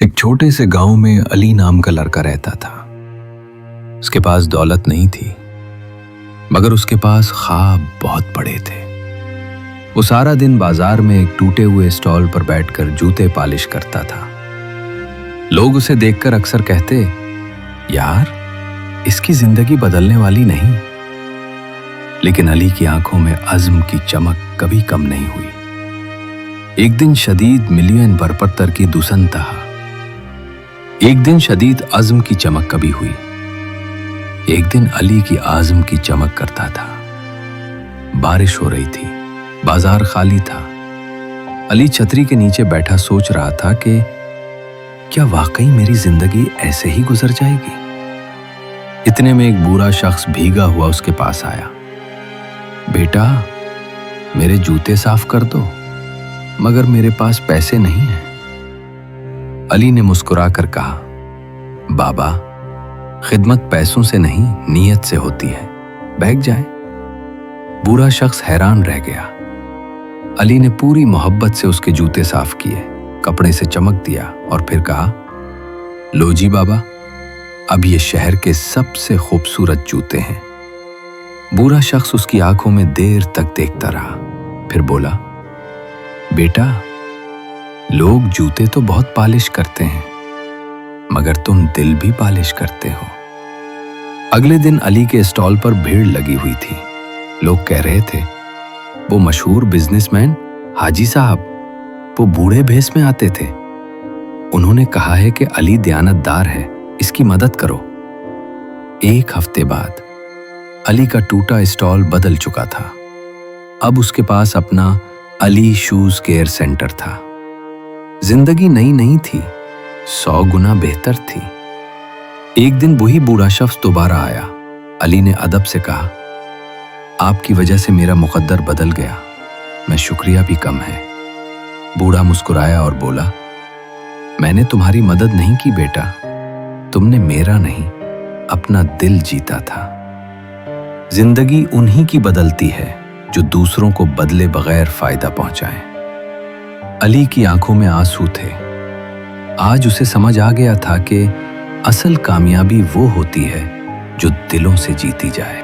एक छोटे से गांव में अली नाम का लड़का रहता था। उसके पास दौलत नहीं थी, मगर उसके पास ख्वाब बहुत बड़े थे। वो सारा दिन बाजार में एक टूटे हुए स्टॉल पर बैठकर जूते पॉलिश करता था। लोग उसे देखकर अक्सर कहते, यार इसकी जिंदगी बदलने वाली नहीं। लेकिन अली की आंखों में अज़्म की चमक कभी कम नहीं हुई। एक दिन शदीद मिलियन बरपत्तर की दुसन तहा। एक दिन शदीद अज़्म की चमक कभी हुई। एक दिन अली की आज़म की चमक करता था। बारिश हो रही थी, बाजार खाली था। अली छतरी के नीचे बैठा सोच रहा था कि क्या वाकई मेरी जिंदगी ऐसे ही गुजर जाएगी। इतने में एक बूढ़ा शख्स भीगा हुआ उसके पास आया। बेटा, मेरे जूते साफ कर दो, मगर मेरे पास पैसे नहीं हैं। अली ने मुस्कुराकर कहा, बाबा, खिदमत पैसों से नहीं नीयत से होती है, बैठ जाए। बूढ़ा शख्स हैरान रह गया। अली ने पूरी मोहब्बत से उसके जूते साफ किए, कपड़े से चमक दिया और फिर कहा, लो जी बाबा, अब ये शहर के सबसे खूबसूरत जूते हैं। बूढ़ा शख्स उसकी आंखों में देर तक देखता रहा, फिर बोला, बेटा, लोग जूते तो बहुत पॉलिश करते हैं, मगर तुम दिल भी पॉलिश करते हो। अगले दिन अली के स्टॉल पर भीड़ लगी हुई थी। लोग कह रहे थे, वो मशहूर बिजनेसमैन हाजी साहब, वो बूढ़े भेस में आते थे। उन्होंने कहा है कि अली दयानतदार है, इसकी मदद करो। एक हफ्ते बाद अली का टूटा स्टॉल बदल चुका था। अब उसके पास अपना अली शूज केयर सेंटर था। जिंदगी नई नहीं थी, 100 गुना बेहतर थी। एक दिन वही बूढ़ा शख्स दोबारा आया। अली ने अदब से कहा, आपकी वजह से मेरा मुकद्दर बदल गया, मैं शुक्रिया भी कम है। बूढ़ा मुस्कुराया और बोला, मैंने तुम्हारी मदद नहीं की बेटा, तुमने मेरा नहीं अपना दिल जीता था। जिंदगी उन्हीं की बदलती है जो दूसरों को बदले बगैर फायदा पहुंचाएं। अली की आंखों में आंसू थे। आज उसे समझ आ गया था कि असल कामयाबी वो होती है जो दिलों से जीती जाए।